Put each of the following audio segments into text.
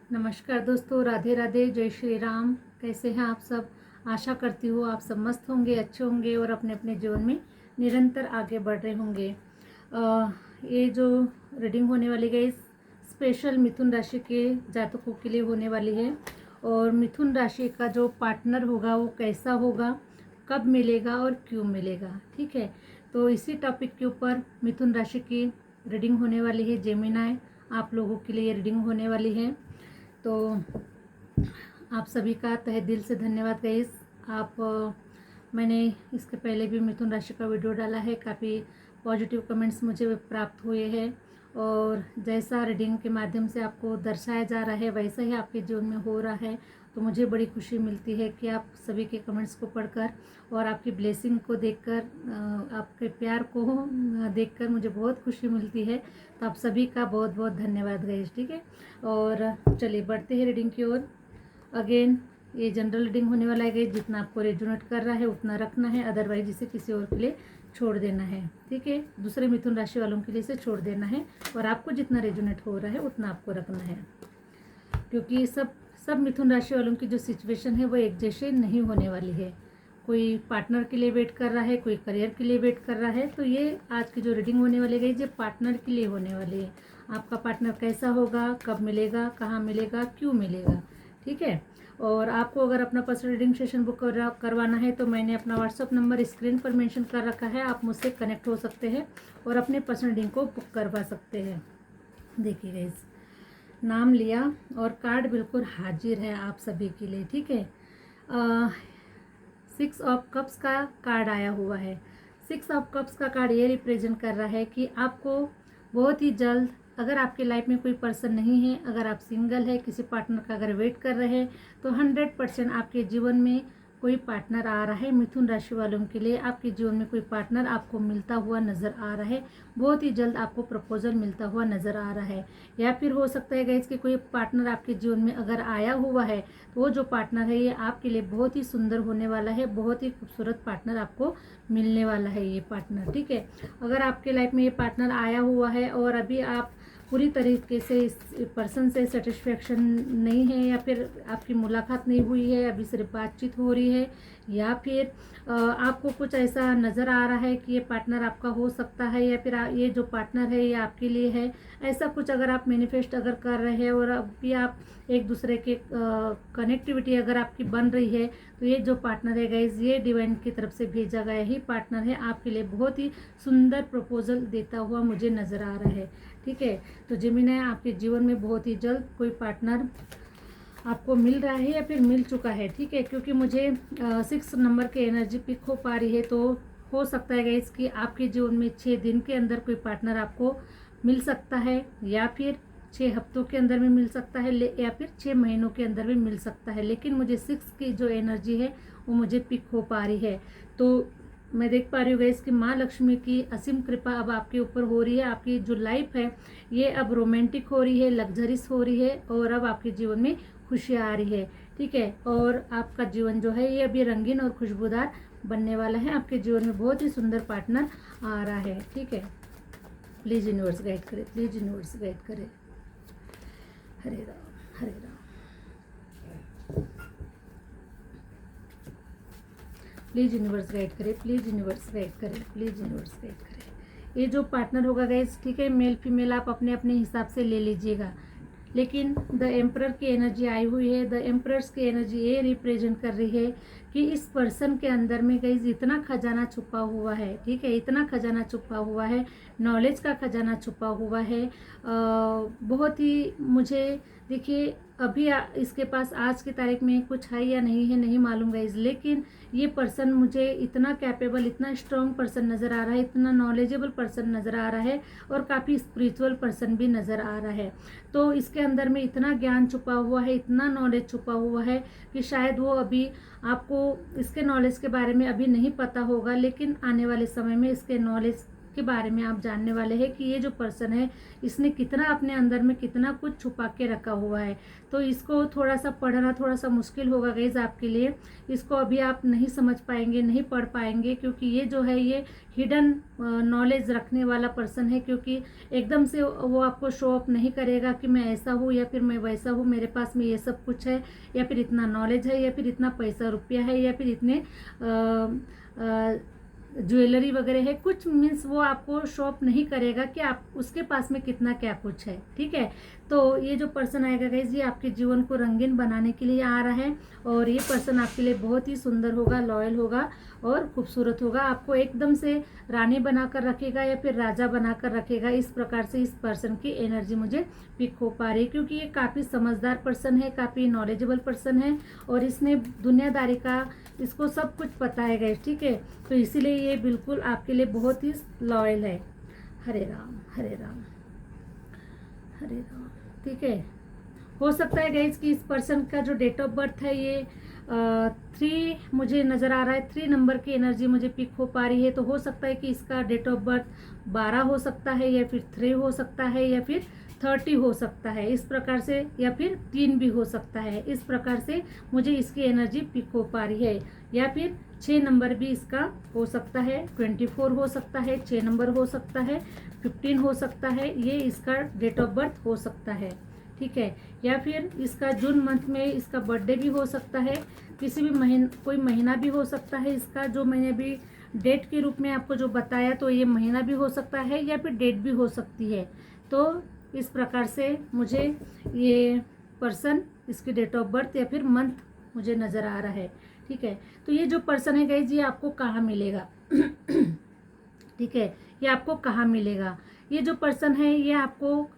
नमस्कार दोस्तों, राधे राधे, जय श्री राम। कैसे हैं आप सब? आशा करती हूँ आप सब मस्त होंगे, अच्छे होंगे और अपने अपने जीवन में निरंतर आगे बढ़ रहे होंगे। ये जो रीडिंग होने वाली है स्पेशल मिथुन राशि के जातकों के लिए होने वाली है। और मिथुन राशि का जो पार्टनर होगा वो कैसा होगा, कब मिलेगा और क्यों मिलेगा, ठीक है। तो इसी टॉपिक के ऊपर मिथुन राशि की रीडिंग होने वाली है। जेमिनाई आप लोगों के लिए ये रीडिंग होने वाली है। तो आप सभी का तहे दिल से धन्यवाद गाइस। मैंने इसके पहले भी मिथुन राशि का वीडियो डाला है, काफ़ी पॉजिटिव कमेंट्स मुझे प्राप्त हुए हैं। और जैसा रीडिंग के माध्यम से आपको दर्शाया जा रहा है वैसा ही आपके जीवन में हो रहा है, तो मुझे बड़ी खुशी मिलती है कि आप सभी के कमेंट्स को पढ़कर और आपकी ब्लेसिंग को देखकर, आपके प्यार को देखकर मुझे बहुत खुशी मिलती है। तो आप सभी का बहुत बहुत धन्यवाद गाइस, ठीक है। और चलिए बढ़ते हैं रीडिंग की ओर। अगेन ये जनरल रीडिंग होने वाला है गाइस, जितना आपको रेजोनेट कर रहा है उतना रखना है, अदरवाइज इसे किसी और के लिए छोड़ देना है, ठीक है। दूसरे मिथुन राशि वालों के लिए इसे छोड़ देना है और आपको जितना रेजोनेट हो रहा है उतना आपको रखना है, क्योंकि सब मिथुन राशि वालों की जो सिचुएशन है वो एक जैसे नहीं होने वाली है। कोई पार्टनर के लिए वेट कर रहा है, कोई करियर के लिए वेट कर रहा है। तो ये आज की जो रीडिंग होने वाली है ये पार्टनर के लिए होने वाली है। आपका पार्टनर कैसा होगा, कब मिलेगा, कहाँ मिलेगा, क्यों मिलेगा, ठीक है। और आपको अगर अपना पर्सनल रीडिंग सेशन बुक करवाना है तो मैंने अपना व्हाट्सअप नंबर स्क्रीन पर मेंशन कर रखा है, आप मुझसे कनेक्ट हो सकते हैं और अपने पर्सनल रीडिंग को बुक करवा सकते हैं। देखिए गाइस, नाम लिया और कार्ड बिल्कुल हाजिर है आप सभी के लिए, ठीक है। 6 ऑफ कप्स का कार्ड आया हुआ है। 6 ऑफ कप्स का कार्ड ये रिप्रेजेंट कर रहा है कि आपको बहुत ही जल्द, अगर आपके लाइफ में कोई पर्सन नहीं है, अगर आप सिंगल है, किसी पार्टनर का अगर वेट कर रहे हैं, तो 100% आपके जीवन में कोई पार्टनर आ रहा है। मिथुन राशि वालों के लिए आपके जीवन में कोई पार्टनर आपको मिलता हुआ नज़र आ रहा है। बहुत ही जल्द आपको प्रपोजल मिलता हुआ नज़र आ रहा है। या फिर हो सकता है गाइस कि कोई पार्टनर आपके जीवन में अगर आया हुआ है तो वो जो पार्टनर है ये आपके लिए बहुत ही सुंदर होने वाला है, बहुत ही खूबसूरत पार्टनर आपको मिलने वाला है ये पार्टनर, ठीक है। अगर आपके लाइफ में ये पार्टनर आया हुआ है और अभी आप पूरी तरीके से इस पर्सन से सेटिस्फेक्शन नहीं है, या फिर आपकी मुलाकात नहीं हुई है, अभी सिर्फ बातचीत हो रही है, या फिर आपको कुछ ऐसा नज़र आ रहा है कि ये पार्टनर आपका हो सकता है, या फिर ये जो पार्टनर है ये आपके लिए है, ऐसा कुछ अगर आप मैनिफेस्ट अगर कर रहे हैं और अभी आप एक दूसरे के कनेक्टिविटी अगर आपकी बन रही है, तो ये जो पार्टनर है गाइज ये डिवाइन की तरफ से भेजा गया ही पार्टनर है, आपके लिए बहुत ही सुंदर प्रपोजल देता हुआ मुझे नज़र आ रहा है, ठीक है। तो जेमिनी, आपके जीवन में बहुत ही जल्द कोई पार्टनर आपको मिल रहा है या फिर मिल चुका है, ठीक है। क्योंकि मुझे 6 नंबर की एनर्जी पिक हो पा रही है, तो हो सकता है गाइस कि आपके जीवन में 6 दिन के अंदर कोई पार्टनर आपको मिल सकता है, या फिर 6 हफ्तों के अंदर में मिल सकता है, या फिर 6 महीनों के अंदर में मिल सकता है। लेकिन मुझे 6 की जो एनर्जी है वो मुझे पिक हो पा रही है। तो मैं देख पा रही हूँ गाइस कि माँ लक्ष्मी की असीम कृपा अब आपके ऊपर हो रही है। आपकी जो लाइफ है ये अब रोमांटिक हो रही है, लग्जरियस हो रही है, और अब आपके जीवन में खुशियाँ आ रही है, ठीक है। और आपका जीवन जो है ये अभी रंगीन और खुशबूदार बनने वाला है। आपके जीवन में बहुत ही सुंदर पार्टनर आ रहा है, ठीक है। प्लीज यूनिवर्स गाइड करे, प्लीज यूनिवर्स गाइड करे। हरे राम, हरे राम। प्लीज यूनिवर्स गाइड करे, प्लीज यूनिवर्स गाइड करे, प्लीज यूनिवर्स गाइड करे। ये जो पार्टनर होगा गाइस, ठीक है, मेल फीमेल आप अपने अपने हिसाब से ले लीजिएगा, लेकिन द एम्परर की एनर्जी आई हुई है। द एम्परर्स की एनर्जी ये रिप्रेजेंट कर रही है कि इस पर्सन के अंदर में गाइस इतना खजाना छुपा हुआ है, ठीक है, इतना खजाना छुपा हुआ है, नॉलेज का खजाना छुपा हुआ है। बहुत ही मुझे देखिए अभी इसके पास आज की तारीख में कुछ है या नहीं है नहीं मालूम गाइस, लेकिन ये पर्सन मुझे इतना कैपेबल, इतना स्ट्रॉन्ग पर्सन नज़र आ रहा है, इतना नॉलेजेबल पर्सन नज़र आ रहा है, और काफ़ी स्पिरिचुअल पर्सन भी नज़र आ रहा है। तो इसके अंदर में इतना ज्ञान छुपा हुआ है, इतना नॉलेज छुपा हुआ है कि शायद वो अभी आपको इसके नॉलेज के बारे में अभी नहीं पता होगा, लेकिन आने वाले समय में इसके नॉलेज के बारे में आप जानने वाले हैं कि ये जो पर्सन है इसने कितना अपने अंदर में कितना कुछ छुपा के रखा हुआ है। तो इसको थोड़ा सा पढ़ना थोड़ा सा मुश्किल होगा गाइज आपके लिए। इसको अभी आप नहीं समझ पाएंगे, नहीं पढ़ पाएंगे, क्योंकि ये जो है ये हिडन नॉलेज रखने वाला पर्सन है। क्योंकि एकदम से वो आपको शो ऑफ नहीं करेगा कि मैं ऐसा हूँ या फिर मैं वैसा हूँ, मेरे पास में ये सब कुछ है, या फिर इतना नॉलेज है, या फिर इतना पैसा रुपया है, या फिर इतने ज्वेलरी वगैरह है। कुछ मीन्स वो आपको शॉप नहीं करेगा कि आप उसके पास में कितना क्या कुछ है। ठीक है, तो ये जो पर्सन आएगा गाइज ये आपके जीवन को रंगीन बनाने के लिए आ रहा है, और ये पर्सन आपके लिए बहुत ही सुंदर होगा, लॉयल होगा और खूबसूरत होगा। आपको एकदम से रानी बनाकर रखेगा या फिर राजा बनाकर रखेगा। इस प्रकार से इस पर्सन की एनर्जी मुझे पिक हो पा रही है, क्योंकि ये काफ़ी समझदार पर्सन है, काफ़ी नॉलेजेबल पर्सन है, और इसने दुनियादारी का इसको सब कुछ पता है गाइस। ठीक है, तो इसीलिए ये बिल्कुल आपके लिए बहुत ही लॉयल है। हरे राम हरे राम हरे राम। ठीक है, हो सकता है गाइज कि इस पर्सन का जो डेट ऑफ बर्थ है ये 3 मुझे नज़र आ रहा है, 3 नंबर की एनर्जी मुझे पिक हो पा रही है। तो हो सकता है कि इसका डेट ऑफ बर्थ 12 हो सकता है, या फिर 3 हो सकता है, या फिर 30 हो सकता है, इस प्रकार से, या फिर 3 भी हो सकता है। इस प्रकार से मुझे इसकी एनर्जी पिक हो पा रही है। या फिर 6 नंबर भी इसका हो सकता है, 24 हो सकता है, 6 नंबर हो सकता है, 15 हो सकता है, ये इसका डेट ऑफ बर्थ हो सकता है। ठीक है, या फिर इसका जून मंथ में इसका बर्थडे भी हो सकता है, किसी भी कोई महीना भी हो सकता है इसका, जो मैंने भी डेट के रूप में आपको जो बताया, तो ये महीना भी हो सकता है या फिर डेट भी हो सकती है। तो इस प्रकार से मुझे ये पर्सन, इसकी डेट ऑफ बर्थ या फिर मंथ मुझे नज़र आ रहा है। ठीक है, तो ये जो पर्सन है गाइज ये आपको कहाँ मिलेगा? ठीक है, ये आपको कहाँ मिलेगा? ये जो पर्सन है ये आपको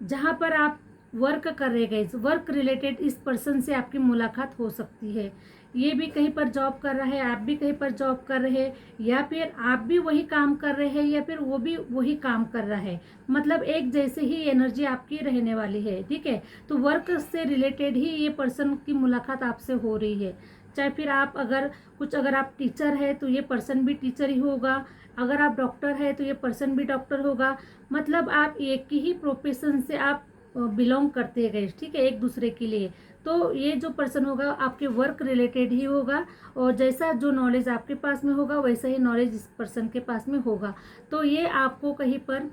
जहाँ पर आप वर्क कर रहे गाइज, वर्क रिलेटेड इस पर्सन से आपकी मुलाकात हो सकती है। ये भी कहीं पर जॉब कर रहा है, आप भी कहीं पर जॉब कर रहे हैं, या फिर आप भी वही काम कर रहे हैं, या फिर वो भी वही काम कर रहा है। मतलब एक जैसे ही एनर्जी आपकी रहने वाली है। ठीक है, तो वर्क से रिलेटेड ही ये पर्सन की मुलाकात आपसे हो रही है। चाहे फिर आप अगर आप टीचर है तो ये पर्सन भी टीचर ही होगा, अगर आप डॉक्टर है तो ये पर्सन भी डॉक्टर होगा। मतलब आप एक ही प्रोफेशन से आप बिलोंग करते गए। ठीक है, एक दूसरे के लिए। तो ये जो पर्सन होगा आपके वर्क रिलेटेड ही होगा, और जैसा जो नॉलेज आपके पास में होगा वैसा ही नॉलेज इस पर्सन के पास में होगा। तो ये आपको कहीं पर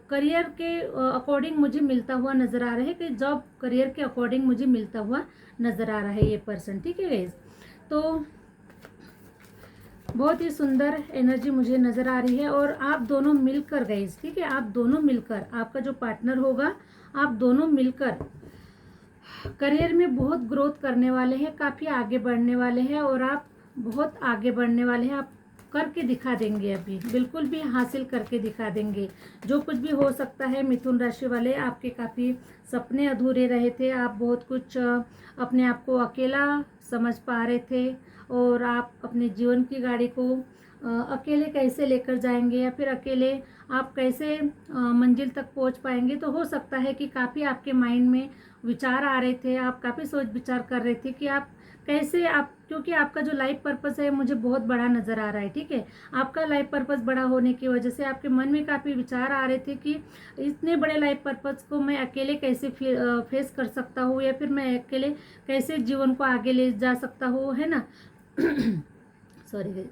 करियर के अकॉर्डिंग मुझे मिलता हुआ नज़र आ रहा है, कि जॉब करियर के अकॉर्डिंग मुझे मिलता हुआ नज़र आ रहा है ये पर्सन। ठीक है गाइस, तो बहुत ही सुंदर एनर्जी मुझे नज़र आ रही है। और आप दोनों मिलकर गाइस, ठीक है, आप दोनों मिलकर, आपका जो पार्टनर होगा, आप दोनों मिलकर करियर में बहुत ग्रोथ करने वाले हैं, काफ़ी आगे बढ़ने वाले हैं, और आप बहुत आगे बढ़ने वाले हैं। आप करके दिखा देंगे, अभी बिल्कुल भी हासिल करके दिखा देंगे। जो कुछ भी हो सकता है मिथुन राशि वाले, आपके काफ़ी सपने अधूरे रहे थे, आप बहुत कुछ अपने आप को अकेला समझ पा रहे थे, और आप अपने जीवन की गाड़ी को अकेले कैसे लेकर जाएंगे, या फिर अकेले आप कैसे मंजिल तक पहुंच पाएंगे। तो हो सकता है कि काफ़ी आपके माइंड में विचार आ रहे थे, आप काफ़ी सोच विचार कर रहे थे कि आप कैसे, आप क्योंकि आपका जो लाइफ पर्पस है मुझे बहुत बड़ा नज़र आ रहा है। ठीक है, आपका लाइफ पर्पस बड़ा होने की वजह से आपके मन में काफ़ी विचार आ रहे थे कि इतने बड़े लाइफ पर्पस को मैं अकेले कैसे फेस कर सकता हूँ, या फिर मैं अकेले कैसे जीवन को आगे ले जा सकता हूँ, है ना। सॉरी।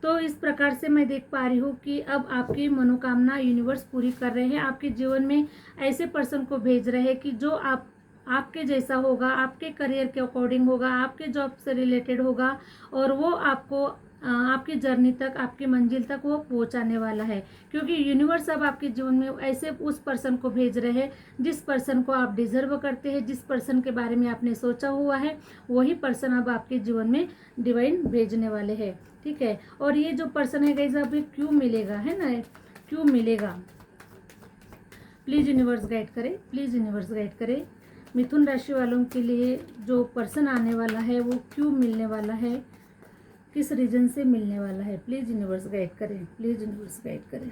तो इस प्रकार से मैं देख पा रही हूँ कि अब आपकी मनोकामना यूनिवर्स पूरी कर रहे हैं, आपके जीवन में ऐसे पर्सन को भेज रहे हैं कि जो आपके जैसा होगा, आपके करियर के अकॉर्डिंग होगा, आपके जॉब से रिलेटेड होगा, और वो आपको आपकी जर्नी तक, आपकी मंजिल तक वो पहुंचाने वाला है। क्योंकि यूनिवर्स अब आपके जीवन में ऐसे उस पर्सन को भेज रहे हैं जिस पर्सन को आप डिजर्व करते हैं, जिस पर्सन के बारे में आपने सोचा हुआ है, वही पर्सन अब आपके जीवन में डिवाइन भेजने वाले हैं। ठीक है, और ये जो पर्सन है गाइस अभी क्यों मिलेगा, है ना, क्यों मिलेगा, प्लीज़ यूनिवर्स गाइड करे, प्लीज़ यूनिवर्स गाइड करे। मिथुन राशि वालों के लिए जो पर्सन आने वाला है वो क्यों मिलने वाला है, किस रीजन से मिलने वाला है, प्लीज़ यूनिवर्स गाइड करें, प्लीज़ यूनिवर्स गाइड करें।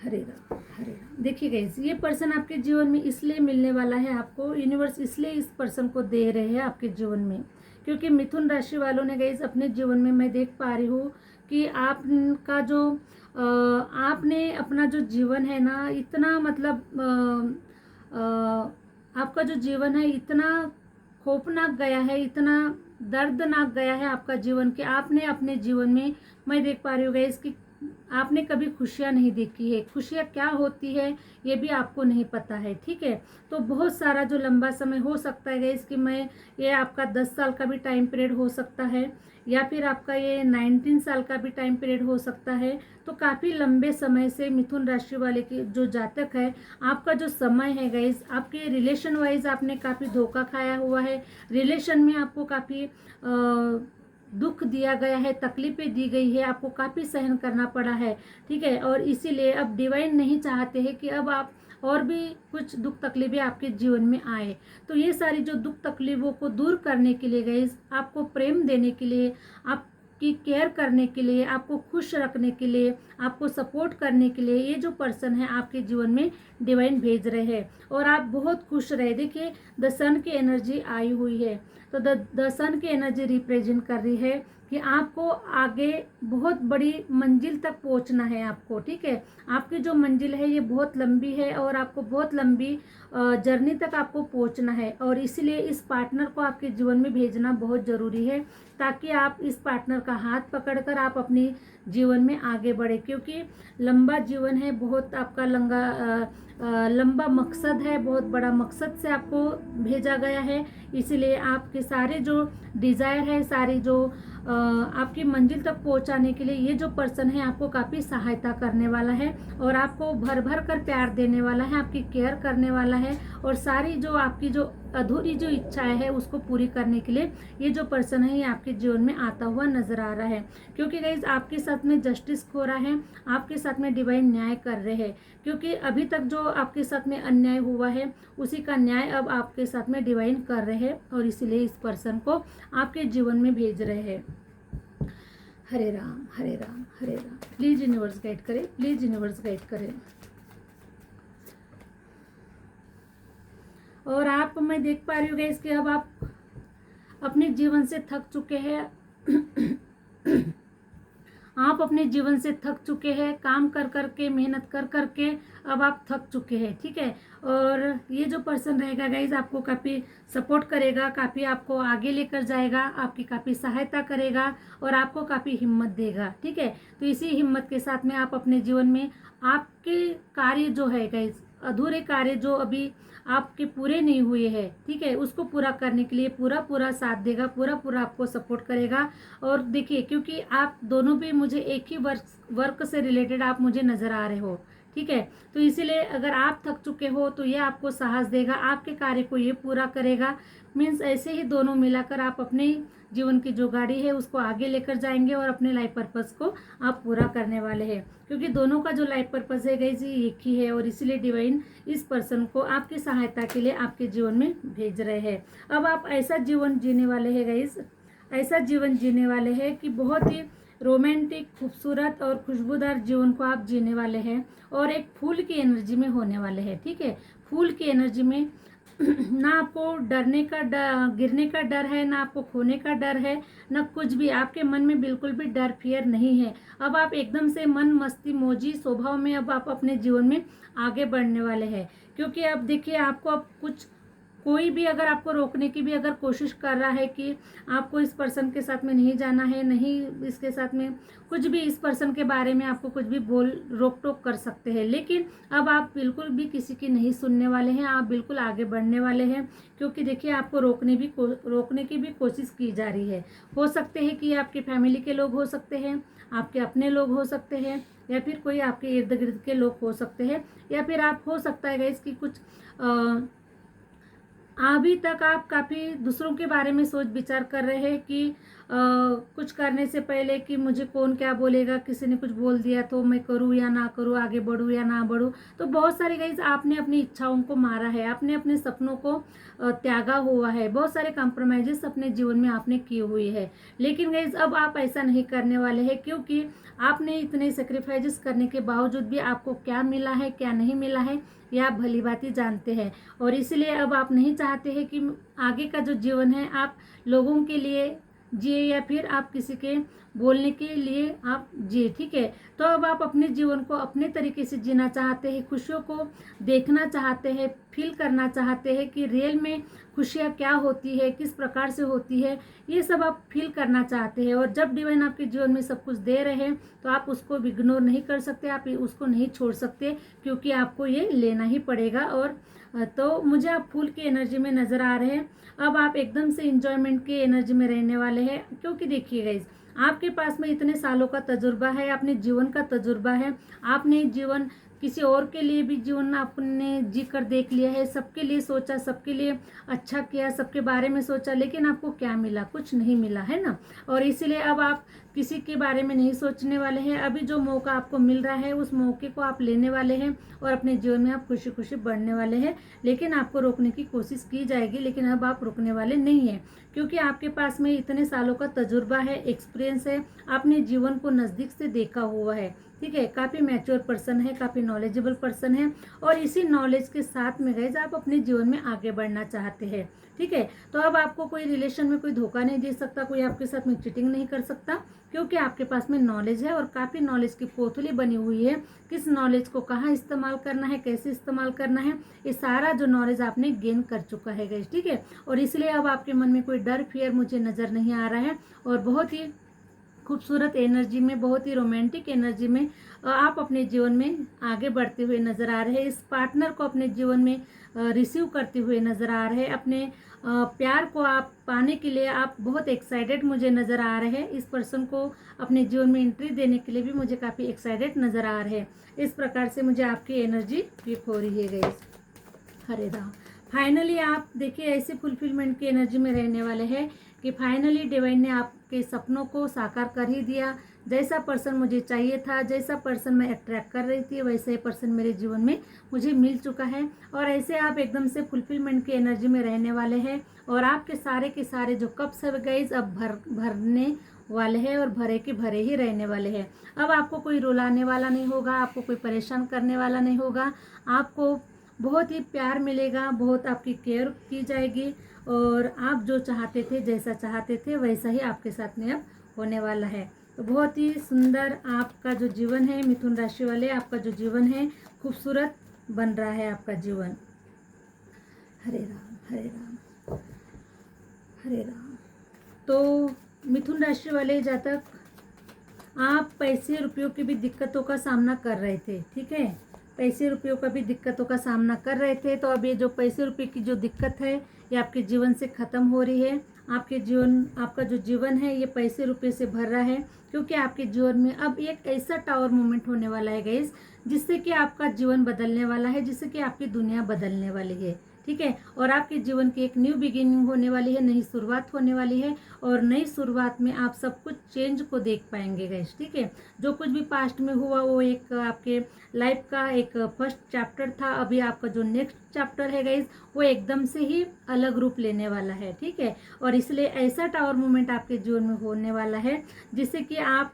हरे राम हरे राम। देखिए गाइस, ये पर्सन आपके जीवन में इसलिए मिलने वाला है आपको, यूनिवर्स इसलिए इस पर्सन को दे रहे हैं आपके जीवन में, क्योंकि मिथुन राशि वालों ने गाइस अपने जीवन में मैं देख पा रही हूँ कि आपका जो आपने अपना जो जीवन है ना इतना मतलब आपका जो जीवन है इतना खौफनाक गया है, इतना दर्दनाक गया है आपका जीवन कि आपने अपने जीवन में मैं देख पा रही हूँ गाइस कि आपने कभी खुशियाँ नहीं देखी है। खुशियाँ क्या होती है ये भी आपको नहीं पता है, ठीक है। तो बहुत सारा जो लंबा समय हो सकता है गाइस कि मैं ये आपका 10 साल का भी टाइम पीरियड हो सकता है या फिर आपका ये 19 साल का भी टाइम पीरियड हो सकता है। तो काफ़ी लंबे समय से मिथुन राशि वाले की जो जातक है आपका जो समय है गाइस, आपके रिलेशन वाइज आपने काफ़ी धोखा खाया हुआ है। रिलेशन में आपको काफ़ी दुख दिया गया है, तकलीफें दी गई है, आपको काफ़ी सहन करना पड़ा है, ठीक है। और इसीलिए अब डिवाइन नहीं चाहते हैं कि अब आप और भी कुछ दुख तकलीफें आपके जीवन में आए। तो ये सारी जो दुख तकलीफों को दूर करने के लिए गाइस, आपको प्रेम देने के लिए, आपकी केयर करने के लिए, आपको खुश रखने के लिए, आपको सपोर्ट करने के लिए ये जो पर्सन है आपके जीवन में डिवाइन भेज रहे हैं और आप बहुत खुश रहे। देखिए द सन की एनर्जी आई हुई है, तो द सन की एनर्जी रिप्रेजेंट कर रही है कि आपको आगे बहुत बड़ी मंजिल तक पहुंचना है आपको, ठीक है। आपकी जो मंजिल है ये बहुत लंबी है और आपको बहुत लंबी जर्नी तक आपको पहुंचना है और इसलिए इस पार्टनर को आपके जीवन में भेजना बहुत ज़रूरी है ताकि आप इस पार्टनर का हाथ पकड़कर आप अपनी जीवन में आगे बढ़े। क्योंकि लंबा जीवन है, बहुत आपका लंबा मकसद है, बहुत बड़ा मकसद से आपको भेजा गया है। इसीलिए आपके सारे जो डिज़ायर है, सारी जो आपकी मंजिल तक पहुंचाने के लिए ये जो पर्सन है आपको काफ़ी सहायता करने वाला है और आपको भर भर कर प्यार देने वाला है, आपकी केयर करने वाला है और सारी जो आपकी जो अधूरी जो इच्छाएं है उसको पूरी करने के लिए ये जो पर्सन है ये आपके जीवन में आता हुआ नजर आ रहा है। क्योंकि गाइस आपके साथ में जस्टिस हो रहा है, आपके साथ में डिवाइन न्याय कर रहे हैं। क्योंकि अभी तक जो आपके साथ में अन्याय हुआ है उसी का न्याय अब आपके साथ में डिवाइन कर रहे हैं और इसीलिए इस पर्सन को आपके जीवन में भेज रहे हैं। हरे राम हरे राम हरे राम। प्लीज यूनिवर्स गाइड करें, प्लीज यूनिवर्स गाइड करें। और आप मैं देख पा रही हूँ गाइस कि अब आप अपने जीवन से थक चुके हैं। आप अपने जीवन से थक चुके हैं, काम कर कर के, मेहनत कर कर के अब आप थक चुके हैं, ठीक है। और ये जो पर्सन रहेगा गाइज आपको काफ़ी सपोर्ट करेगा, काफ़ी आपको आगे लेकर जाएगा, आपकी काफ़ी सहायता करेगा और आपको काफ़ी हिम्मत देगा, ठीक है। तो इसी हिम्मत के साथ में आप अपने जीवन में आपके कार्य जो है गाइज, अधूरे कार्य जो अभी आपके पूरे नहीं हुए हैं, ठीक है, उसको पूरा करने के लिए पूरा पूरा साथ देगा, पूरा पूरा आपको सपोर्ट करेगा। और देखिए क्योंकि आप दोनों भी मुझे एक ही वर्क से रिलेटेड आप मुझे नज़र आ रहे हो, ठीक है। तो इसीलिए अगर आप थक चुके हो तो ये आपको साहस देगा, आपके कार्य को ये पूरा करेगा। मीन्स ऐसे ही दोनों मिलाकर आप अपने जीवन की जो गाड़ी है उसको आगे लेकर जाएंगे और अपने लाइफ पर्पस को आप पूरा करने वाले हैं। क्योंकि दोनों का जो लाइफ पर्पस है गाइस ये एक ही है और इसीलिए डिवाइन इस पर्सन को आपकी सहायता के लिए आपके जीवन में भेज रहे हैं। अब आप ऐसा जीवन जीने वाले हैं गाइस, ऐसा जीवन जीने वाले हैं कि बहुत ही रोमांटिक, खूबसूरत और खुशबूदार जीवन को आप जीने वाले हैं और एक फूल की एनर्जी में होने वाले हैं, ठीक है। फूल की एनर्जी में ना आपको डरने का गिरने का डर है, ना आपको खोने का डर है, ना कुछ भी। आपके मन में बिल्कुल भी डर फियर नहीं है। अब आप एकदम से मन मस्ती मौजी स्वभाव में अब आप अपने जीवन में आगे बढ़ने वाले हैं। क्योंकि अब देखिए आपको अब कुछ कोई भी अगर आपको रोकने की भी अगर कोशिश कर रहा है कि आपको इस पर्सन के साथ में नहीं जाना है, नहीं इसके साथ में कुछ भी, इस पर्सन के बारे में आपको कुछ भी बोल रोक टोक कर सकते हैं, लेकिन अब आप बिल्कुल भी किसी की नहीं सुनने वाले हैं, आप बिल्कुल आगे बढ़ने वाले हैं। क्योंकि देखिए आपको रोकने की भी कोशिश की जा रही है। हो सकते हैं कि आपके फैमिली के लोग हो सकते हैं, आपके अपने लोग हो सकते हैं, या फिर कोई आपके इर्द गिर्द के लोग हो सकते हैं, या फिर आप हो सकता है गाइस कि कुछ अभी तक आप काफ़ी दूसरों के बारे में सोच विचार कर रहे हैं कि कुछ करने से पहले कि मुझे कौन क्या बोलेगा, किसी ने कुछ बोल दिया तो मैं करूँ या ना करूँ, आगे बढ़ूँ या ना बढ़ूँ। तो बहुत सारे गाइज आपने अपनी इच्छाओं को मारा है, आपने अपने सपनों को त्यागा हुआ है, बहुत सारे कॉम्प्रोमाइजेस अपने जीवन में आपने किए हुए हैं। लेकिन गाइज अब आप ऐसा नहीं करने वाले हैं, क्योंकि आपने इतने सेक्रीफाइसेस करने के बावजूद भी आपको क्या मिला है क्या नहीं मिला है ये आप भली भांति जानते हैं। और इसलिए अब आप नहीं चाहते हैं कि आगे का जो जीवन है आप लोगों के लिए जिए या फिर आप किसी के बोलने के लिए आप जिए। ठीक है, तो अब आप अपने जीवन को अपने तरीके से जीना चाहते हैं, खुशियों को देखना चाहते हैं, फील करना चाहते हैं कि रियल में खुशियाँ क्या होती है, किस प्रकार से होती है, ये सब आप फील करना चाहते हैं। और जब डिवाइन आपके जीवन में सब कुछ दे रहे हैं तो आप उसको इग्नोर नहीं कर सकते, आप उसको नहीं छोड़ सकते, क्योंकि आपको ये लेना ही पड़ेगा। और तो मुझे आप फूल की एनर्जी में नज़र आ रहे हैं। अब आप एकदम से इंजॉयमेंट की एनर्जी में रहने वाले हैं, क्योंकि देखिए गाइस आपके पास में इतने सालों का तजुर्बा है, अपने जीवन का तजुर्बा है, आपने जीवन किसी और के लिए भी जीवन आपने जी कर देख लिया है, सबके लिए सोचा, सबके लिए अच्छा किया, सबके बारे में सोचा, लेकिन आपको क्या मिला? कुछ नहीं मिला है ना। और इसीलिए अब आप किसी के बारे में नहीं सोचने वाले हैं। अभी जो मौका आपको मिल रहा है उस मौके को आप लेने वाले हैं और अपने जीवन में आप खुशी खुशी बढ़ने वाले हैं। लेकिन आपको रोकने की कोशिश की जाएगी, लेकिन अब आप रुकने वाले नहीं हैं, क्योंकि आपके पास में इतने सालों का तजुर्बा है, एक्सपीरियंस है, आपने जीवन को नज़दीक से देखा हुआ है। ठीक है, काफ़ी मैच्योर पर्सन है, काफ़ी नॉलेजेबल पर्सन है, और इसी नॉलेज के साथ में गाइस आप अपने जीवन में आगे बढ़ना चाहते हैं। ठीक है, तो अब आपको कोई रिलेशन में कोई धोखा नहीं दे सकता, कोई आपके साथ में चीटिंग नहीं कर सकता, क्योंकि आपके पास में नॉलेज है और काफ़ी नॉलेज की पोथली बनी हुई है। किस नॉलेज को कहाँ इस्तेमाल करना है, कैसे इस्तेमाल करना है, ये सारा जो नॉलेज आपने गेन कर चुका है गाइस। ठीक है, और इसलिए अब आपके मन में कोई डर फियर मुझे नज़र नहीं आ रहा है, और बहुत ही खूबसूरत एनर्जी में, बहुत ही रोमांटिक एनर्जी में आप अपने जीवन में आगे बढ़ते हुए नज़र आ रहे हैं। इस पार्टनर को अपने जीवन में रिसीव करते हुए नज़र आ रहे हैं। अपने प्यार को आप पाने के लिए आप बहुत एक्साइटेड मुझे नज़र आ रहे हैं। इस पर्सन को अपने जीवन में एंट्री देने के लिए भी मुझे काफ़ी एक्साइटेड नज़र आ रहे हैं। इस प्रकार से मुझे आपकी एनर्जी पिक हो रही है गाइस। हरे राम। फाइनली आप देखिए ऐसे फुलफिलमेंट की एनर्जी में रहने वाले हैं कि फाइनली डिवाइन ने आपके सपनों को साकार कर ही दिया। जैसा पर्सन मुझे चाहिए था, जैसा पर्सन मैं अट्रैक्ट कर रही थी, वैसे ही पर्सन मेरे जीवन में मुझे मिल चुका है। और ऐसे आप एकदम से फुलफिलमेंट की एनर्जी में रहने वाले हैं, और आपके सारे के सारे जो कप्स है गाइस अब भरने वाले हैं, और भरे के भरे ही रहने वाले हैं। अब आपको कोई रुलाने वाला नहीं होगा, आपको कोई परेशान करने वाला नहीं होगा, आपको बहुत ही प्यार मिलेगा, बहुत आपकी केयर की जाएगी, और आप जो चाहते थे, जैसा चाहते थे, वैसा ही आपके साथ में अब होने वाला है। तो बहुत ही सुंदर आपका जो जीवन है मिथुन राशि वाले, आपका जो जीवन है खूबसूरत बन रहा है आपका जीवन। हरे राम हरे राम हरे राम। तो मिथुन राशि वाले जातक, आप पैसे रुपयों की भी दिक्कतों का सामना कर रहे थे। ठीक है, पैसे रुपयों का भी दिक्कतों का सामना कर रहे थे। तो अब ये जो पैसे रुपये की जो दिक्कत है ये आपके जीवन से ख़त्म हो रही है। आपका जो जीवन है ये पैसे रुपये से भर रहा है, क्योंकि आपके जीवन में अब एक ऐसा टावर मोमेंट होने वाला है गाइस, जिससे कि आपका जीवन बदलने वाला है, जिससे कि आपकी दुनिया बदलने वाली है। ठीक है, और आपके जीवन की एक न्यू बिगिनिंग होने वाली है, नई शुरुआत होने वाली है, और नई शुरुआत में आप सब कुछ चेंज को देख पाएंगे गाइस। ठीक है, जो कुछ भी पास्ट में हुआ वो एक आपके लाइफ का एक फर्स्ट चैप्टर था। अभी आपका जो नेक्स्ट चैप्टर है गाइस वो एकदम से ही अलग रूप लेने वाला है। ठीक है, और इसलिए ऐसा टावर मोमेंट आपके जीवन में होने वाला है जिससे कि आप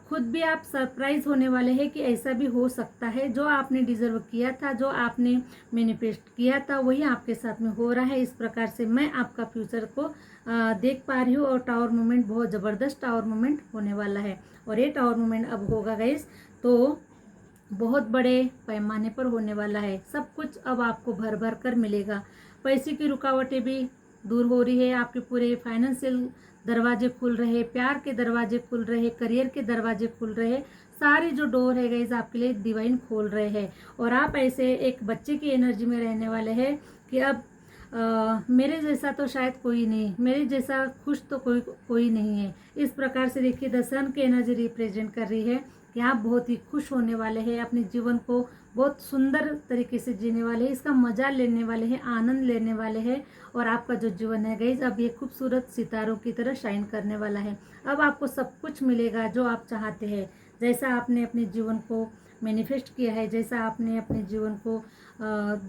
खुद भी आप सरप्राइज होने वाले हैं कि ऐसा भी हो सकता है। जो आपने डिजर्व किया था, जो आपने मैनिफेस्ट किया था, वही आपके साथ में हो रहा है। इस प्रकार से मैं आपका फ्यूचर को देख पा रही हूँ, और टावर मोमेंट बहुत ज़बरदस्त टावर मोमेंट होने वाला है। और ये टावर मोमेंट अब होगा गाइस तो बहुत बड़े पैमाने पर होने वाला है। सब कुछ अब आपको भर भर कर मिलेगा। पैसे की रुकावटें भी दूर हो रही है, आपके पूरे फाइनेंशियल दरवाजे खुल रहे, प्यार के दरवाजे खुल रहे, करियर के दरवाजे खुल रहे, सारे जो डोर है गाइस आपके लिए डिवाइन खोल रहे हैं। और आप ऐसे एक बच्चे की एनर्जी में रहने वाले हैं कि अब मेरे जैसा तो शायद कोई नहीं, मेरे जैसा खुश तो कोई नहीं है। इस प्रकार से देखिए द सन की एनर्जी रिप्रेजेंट कर रही है कि आप बहुत ही खुश होने वाले हैं, अपने जीवन को बहुत सुंदर तरीके से जीने वाले हैं, इसका मज़ा लेने वाले हैं, आनंद लेने वाले हैं। और आपका जो जीवन है गाइज अब ये खूबसूरत सितारों की तरह शाइन करने वाला है। अब आपको सब कुछ मिलेगा जो आप चाहते हैं, जैसा आपने अपने जीवन को मैनिफेस्ट किया है, जैसा आपने अपने जीवन को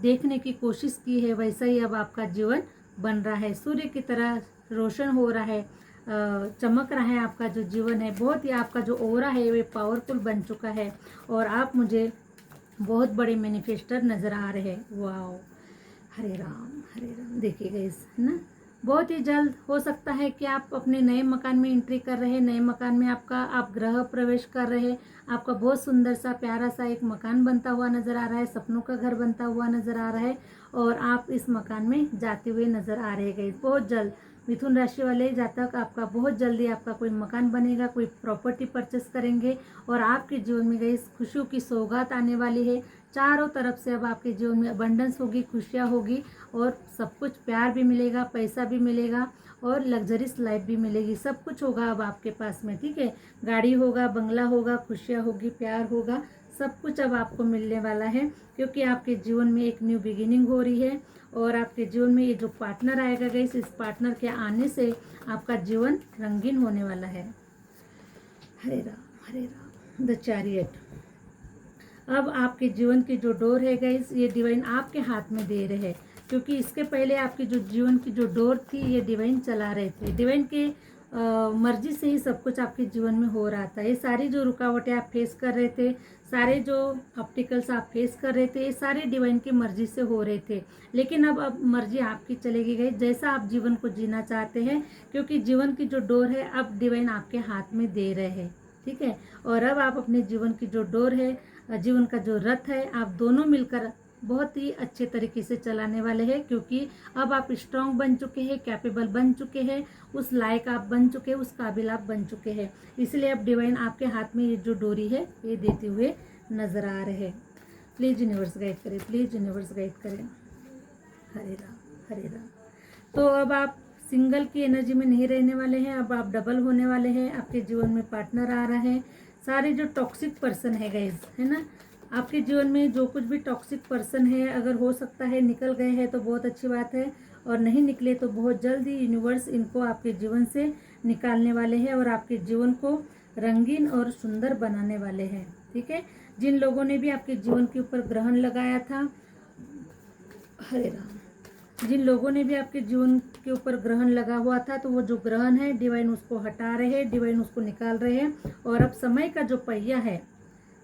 देखने की कोशिश की है, वैसा ही अब आपका जीवन बन रहा है। सूर्य की तरह रोशन हो रहा है, चमक रहा है आपका जो जीवन है। बहुत ही आपका जो ऑरा है वे पावरफुल बन चुका है और आप मुझे बहुत बड़े मैनिफेस्टर नज़र आ रहे हैं। वाओ, हरे राम देखिएगा इस है ना। बहुत ही जल्द हो सकता है कि आप अपने नए मकान में एंट्री कर रहे हैं, नए मकान में आप गृह प्रवेश कर रहे हैं। आपका बहुत सुंदर सा प्यारा सा एक मकान बनता हुआ नज़र आ रहा है, सपनों का घर बनता हुआ नज़र आ रहा है और आप इस मकान में जाते हुए नज़र आ रहे हैं। बहुत जल्द मिथुन राशि वाले जातक आपका बहुत जल्दी आपका कोई मकान बनेगा, कोई प्रॉपर्टी परचेस करेंगे और आपके जीवन में गई खुशियों की सौगात आने वाली है। चारों तरफ से अब आपके जीवन में अबंडेंस होगी, खुशियाँ होगी और सब कुछ, प्यार भी मिलेगा, पैसा भी मिलेगा और लग्जरीस लाइफ भी मिलेगी। सब कुछ होगा अब आपके पास में, ठीक है। गाड़ी होगा, बंगला होगा, खुशियाँ होगी, प्यार होगा, सब कुछ अब आपको मिलने वाला है क्योंकि आपके जीवन में एक न्यू बिगिनिंग हो रही है। और आपके जीवन में ये जो पार्टनर आएगा गाइस, इस पार्टनर के आने से आपका जीवन रंगीन होने वाला है। हरे राम द चैरियट। अब आपके जीवन की जो डोर है गाइस, ये डिवाइन आपके हाथ में दे रहे हैं क्योंकि इसके पहले आपकी जो जीवन की जो डोर थी ये डिवाइन चला रहे थे। डिवाइन के मर्जी से ही सब कुछ आपके जीवन में हो रहा था। ये सारी जो रुकावटें आप फेस कर रहे थे, सारे जो ऑब्स्टिकल्स आप फेस कर रहे थे, ये सारे डिवाइन की मर्जी से हो रहे थे। लेकिन अब मर्जी आपकी चलेगी गई, जैसा आप जीवन को जीना चाहते हैं, क्योंकि जीवन की जो डोर है अब डिवाइन आपके हाथ में दे रहे हैं, ठीक है। और अब आप अपने जीवन की जो डोर है, जीवन का जो रथ है, आप दोनों मिलकर बहुत ही अच्छे तरीके से चलाने वाले हैं क्योंकि अब आप स्ट्रांग बन चुके हैं, कैपेबल बन चुके हैं, उस लायक आप बन चुके हैं, उस काबिल आप बन चुके हैं। इसलिए अब डिवाइन आपके हाथ में ये जो डोरी है ये देते हुए नजर आ रहे हैं। प्लीज यूनिवर्स गाइड करें, प्लीज यूनिवर्स गाइड करें। हरे राम। तो अब आप सिंगल की एनर्जी में नहीं रहने वाले हैं, अब आप डबल होने वाले हैं। आपके जीवन में पार्टनर आ रहा है। सारे जो टॉक्सिक पर्सन है गाइज, है ना, आपके जीवन में जो कुछ भी टॉक्सिक पर्सन है, अगर हो सकता है निकल गए हैं तो बहुत अच्छी बात है, और नहीं निकले तो बहुत जल्दी यूनिवर्स इनको आपके जीवन से निकालने वाले हैं और आपके जीवन को रंगीन और सुंदर बनाने वाले हैं, ठीक है। जिन लोगों ने भी आपके जीवन के ऊपर ग्रहण लगाया था, हरे राम, जिन लोगों ने भी आपके जीवन के ऊपर ग्रहण लगा हुआ था, तो वो जो ग्रहण है डिवाइन उसको हटा रहे हैं, डिवाइन उसको निकाल रहे हैं। और अब समय का जो पहिया है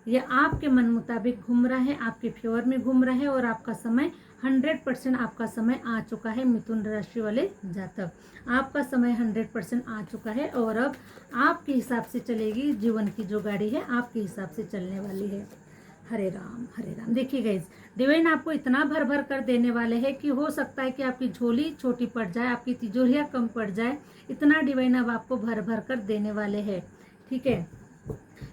ये आपके मन मुताबिक घूम रहा है, आपके फेवर में घूम रहा है और आपका समय 100% आपका समय आ चुका है। मिथुन राशि वाले जातक, आपका समय 100% आ चुका है और अब आपके हिसाब से चलेगी जीवन की जो गाड़ी है, आपके हिसाब से चलने वाली है। हरे राम। देखिए गाइस, डिवाइन आपको इतना भर भर कर देने वाले हैं कि हो सकता है कि आपकी झोली छोटी पड़ जाए, आपकी तिजोरियाँ कम पड़ जाए, इतना डिवाइन अब आपको भर भर कर देने वाले हैं, ठीक है।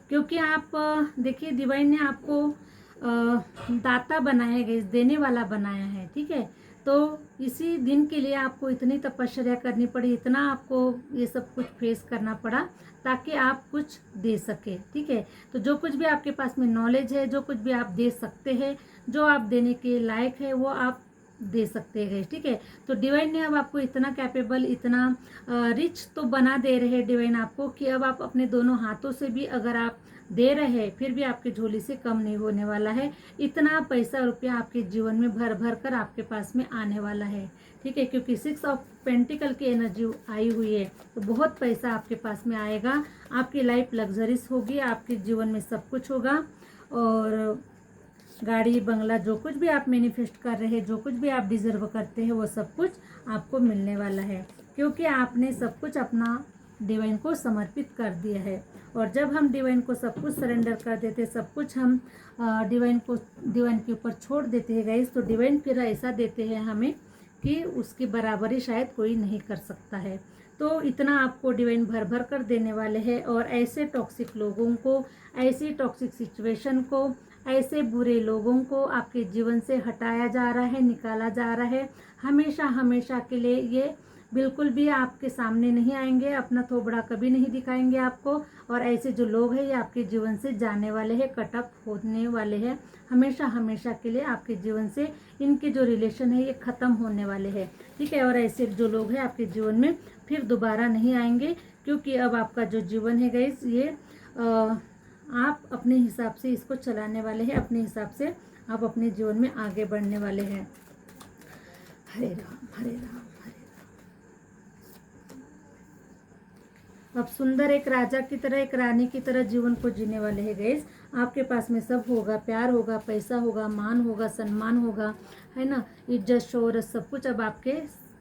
क्योंकि आप देखिए, डिवाइन ने आपको दाता बनाया है गाइस, देने वाला बनाया है, ठीक है। तो इसी दिन के लिए आपको इतनी तपस्या करनी पड़ी, इतना आपको ये सब कुछ फेस करना पड़ा ताकि आप कुछ दे सके, ठीक है। तो जो कुछ भी आपके पास में नॉलेज है, जो कुछ भी आप दे सकते हैं, जो आप देने के लायक है, वो आप दे सकते हैं, ठीक है। तो डिवाइन ने अब आपको इतना कैपेबल, इतना रिच तो बना दे रहे हैं डिवाइन आपको कि अब आप अपने दोनों हाथों से भी अगर आप दे रहे हैं फिर भी आपकी झोली से कम नहीं होने वाला है। इतना पैसा रुपया आपके जीवन में भर भर कर आपके पास में आने वाला है, ठीक है। क्योंकि 6 ऑफ पेंटिकल की एनर्जी आई हुई है, तो बहुत पैसा आपके पास में आएगा, आपकी लाइफ लग्जरीस होगी, आपके जीवन में सब कुछ होगा। और गाड़ी, बंगला, जो कुछ भी आप मैनिफेस्ट कर रहे हैं, जो कुछ भी आप डिजर्व करते हैं, वो सब कुछ आपको मिलने वाला है क्योंकि आपने सब कुछ अपना डिवाइन को समर्पित कर दिया है। और जब हम डिवाइन को सब कुछ सरेंडर कर देते, सब कुछ हम डिवाइन के ऊपर छोड़ देते हैं गाइस, तो डिवाइन फिर ऐसा देते हैं हमें कि उसकी बराबरी शायद कोई नहीं कर सकता है। तो इतना आपको डिवाइन भर भर कर देने वाले हैं और ऐसे टॉक्सिक लोगों को, ऐसी टॉक्सिक सिचुएशन को, ऐसे बुरे लोगों को आपके जीवन से हटाया जा रहा है, निकाला जा रहा है। हमेशा हमेशा के लिए ये बिल्कुल भी आपके सामने नहीं आएंगे, अपना थोबड़ा कभी नहीं दिखाएंगे आपको। और ऐसे जो लोग हैं ये आपके जीवन से जाने वाले हैं, कट ऑफ होने वाले हैं, हमेशा हमेशा के लिए आपके जीवन से इनके जो रिलेशन है ये ख़त्म होने वाले हैं, ठीक है। और ऐसे जो लोग हैं आपके जीवन में फिर दोबारा नहीं आएंगे, क्योंकि अब आपका जो जीवन है गाइस ये आप अपने हिसाब से इसको चलाने वाले हैं, अपने हिसाब से आप अपने जीवन में आगे बढ़ने वाले हैं। हरे राम हरे राम हरे राम। अब सुंदर एक राजा की तरह, एक रानी की तरह जीवन को जीने वाले हैं गाइस। आपके पास में सब होगा, प्यार होगा, पैसा होगा, मान होगा, सम्मान होगा, है ना, इज्जत शोहरत सब कुछ अब आपके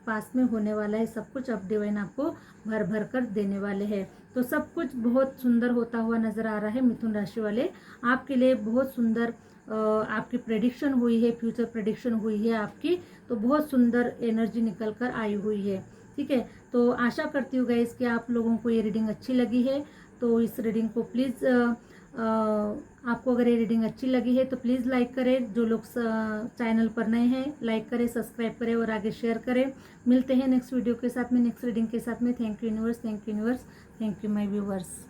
पास में होने वाला है। सब कुछ अब डिवाइन आपको भर भर कर देने वाले हैं। तो सब कुछ बहुत सुंदर होता हुआ नजर आ रहा है मिथुन राशि वाले। आपके लिए बहुत सुंदर आपकी प्रेडिक्शन हुई है, फ्यूचर प्रेडिक्शन हुई है आपकी, तो बहुत सुंदर एनर्जी निकल कर आई हुई है, ठीक है। तो आशा करती हूँ गाइस कि आप लोगों को ये रीडिंग अच्छी लगी है। तो इस रीडिंग को प्लीज़ आपको अगर ये रीडिंग अच्छी लगी है तो प्लीज़ लाइक करें। जो लोग चैनल पर नए हैं लाइक करें, सब्सक्राइब करें और आगे शेयर करें। मिलते हैं नेक्स्ट वीडियो के साथ में, नेक्स्ट रीडिंग के साथ में। Thank you universe, thank you universe, thank you my viewers.